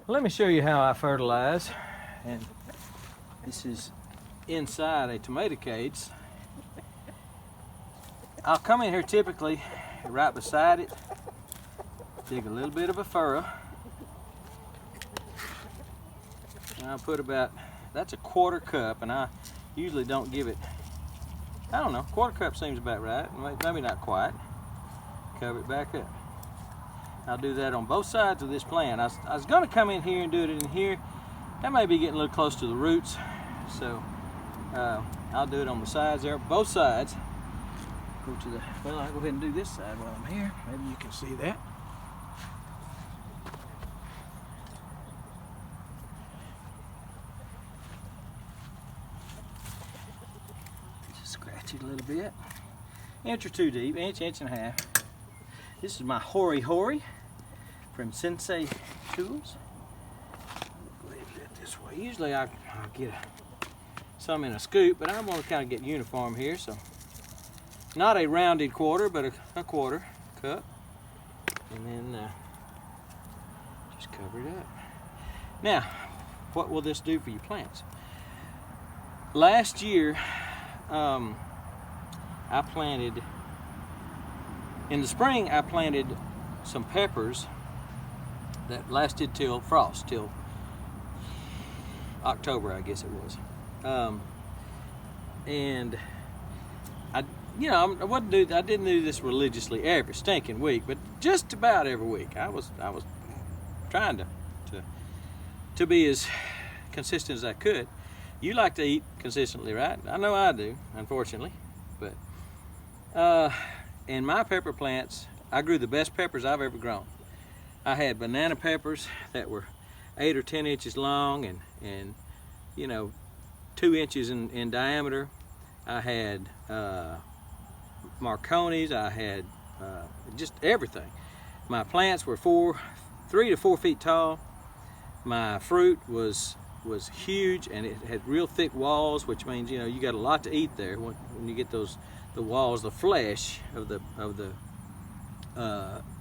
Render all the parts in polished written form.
Let me show you how I fertilize. And this is inside a tomato cage. I'll come in here typically right beside it, dig a little bit of a furrow. And I'll put about, that's a 1/4 cup, and I usually don't give it, I don't know, 1/4 cup seems about right, maybe not quite. Cover it back up. I'll do that on both sides of this plant. I was going to come in here and do it in here. That may be getting a little close to the roots, so I'll do it on the sides there, both sides. Go to the, well, I'll go ahead and do this side while I'm here. Maybe you can see that. Just scratch it a little bit. Inch or two deep, inch and a half. This is my Hori Hori from Sensei Tools. Go ahead and do it this way. Usually I'll get some in a scoop, but I'm going to kind of get uniform here, so not a rounded 1/4, but a 1/4 cup, and then just cover it up. Now, what will this do for your plants? Last year, I planted, in the spring, I planted some peppers that lasted till frost, till October, I guess it was. And I didn't do this religiously every stinking week, but just about every week. I was trying to be as consistent as I could. You like to eat consistently, right? I know I do, unfortunately. But in my pepper plants, I grew the best peppers I've ever grown. I had banana peppers that were 8 or 10 inches long and 2 inches in diameter. I had Marconis, I had just everything. My plants were 3 to 4 feet tall. My fruit was huge, and it had real thick walls, which means you got a lot to eat there. When you get the walls, the flesh of the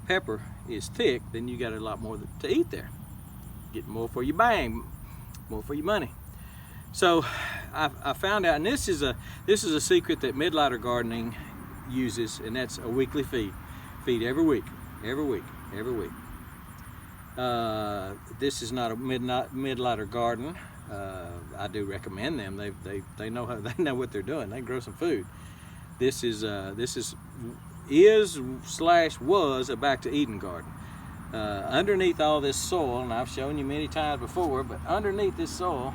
pepper is thick, then you got a lot more to eat there. Get more for your bang, more for your money. So I found out, and this is a secret that Midlighter Gardening uses, and that's a weekly feed. Feed every week. This is not a Midlighter garden. I do recommend them. They know what they're doing. They grow some food. This was a back to Eden garden. Underneath all this soil, and I've shown you many times before, but underneath this soil,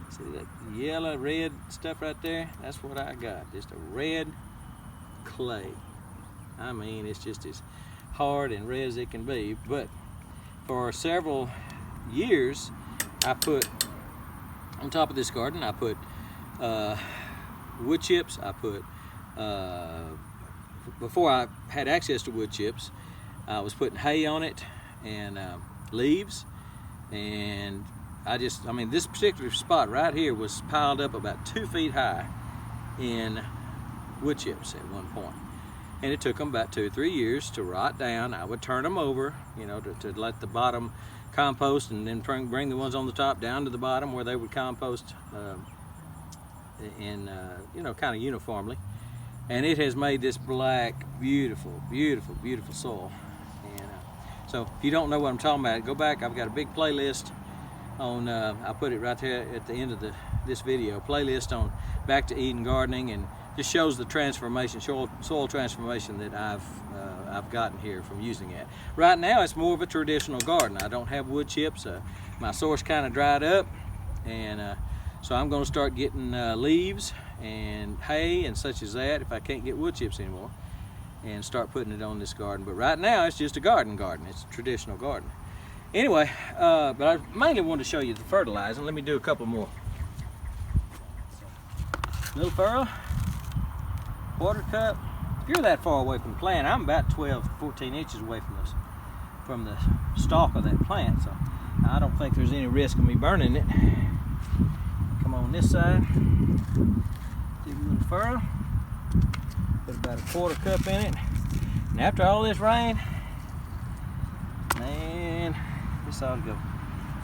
see that yellow, red stuff right there? That's what I got, just a red clay. I mean, it's just as hard and red as it can be. But for several years, I put, on top of this garden, I put wood chips. I put, before I had access to wood chips, I was putting hay on it and leaves, and this particular spot right here was piled up about 2 feet high in wood chips at one point. And it took them about 2 or 3 years to rot down. I would turn them over, to let the bottom compost, and then bring the ones on the top down to the bottom where they would compost kind of uniformly. And it has made this black, beautiful, beautiful, beautiful soil. And so if you don't know what I'm talking about, go back. I've got a big playlist on, I put it right there at the end of this video, playlist on Back to Eden Gardening, and just shows the transformation, soil transformation that I've gotten here from using it. Right now it's more of a traditional garden. I don't have wood chips. My source kind of dried up, and so I'm going to start getting leaves and hay and such as that if I can't get wood chips anymore, and start putting it on this garden. But right now it's just a garden. It's a traditional garden. Anyway, but I mainly wanted to show you the fertilizing. Let me do a couple more. Little furrow, 1/4 cup. If you're that far away from the plant, I'm about 12, 14 inches away from the stalk of that plant, so I don't think there's any risk of me burning it. Come on this side, dig a little furrow, put about a 1/4 cup in it, and after all this rain, man, This ought to go.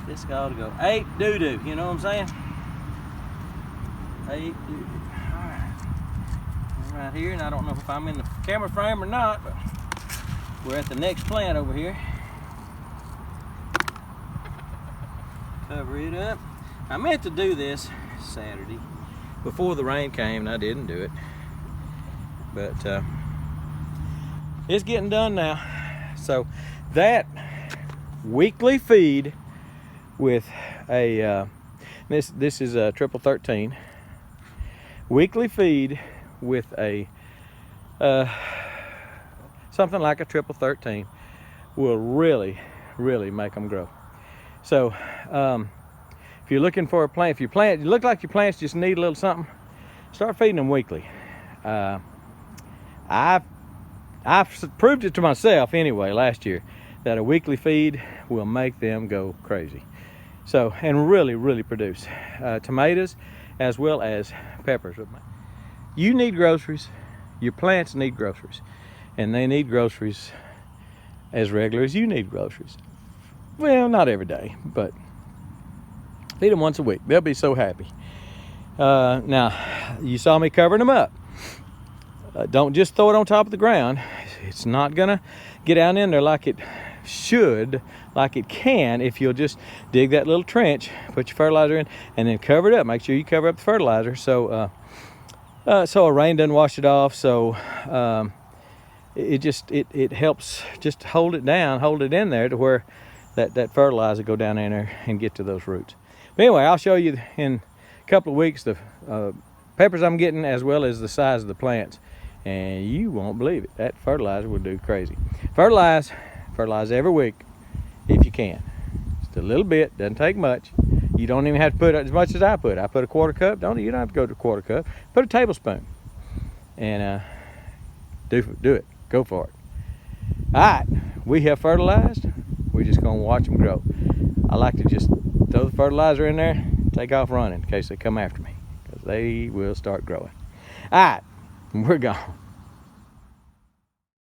This ought to go. 8 doo-doo, you know what I'm saying? 8 doo-doo. Alright. Right here, and I don't know if I'm in the camera frame or not, but we're at the next plant over here. Cover it up. I meant to do this Saturday before the rain came, and I didn't do it. But it's getting done now. So that weekly feed with a this is a 1313 weekly feed with a something like a 1313 will really make them grow. So if you're looking for a plant, you look like your plants just need a little something, start feeding them weekly. I've proved it to myself anyway last year that a weekly feed will make them go crazy. So, and really produce tomatoes as well as peppers. You need groceries, your plants need groceries, and they need groceries as regular as you need groceries. Well, not every day, but feed them once a week. They'll be so happy. Now, you saw me covering them up. Don't just throw it on top of the ground. It's not gonna get down in there like it should, like it can, if you'll just dig that little trench, put your fertilizer in, and then cover it up. Make sure you cover up the fertilizer so a rain doesn't wash it off. So it helps just hold it down, hold it in there to where that fertilizer go down in there and get to those roots. But anyway, I'll show you in a couple of weeks the peppers I'm getting as well as the size of the plants. And you won't believe it. That fertilizer will do crazy. Fertilize every week if you can. Just a little bit, doesn't take much. You don't even have to put as much as I put. I put a quarter cup. You don't have to go to a quarter cup. Put a tablespoon. And do it. Go for it. All right, we have fertilized. We're just gonna watch them grow. I like to just throw the fertilizer in there, take off running in case they come after me, because they will start growing. All right. We're gone.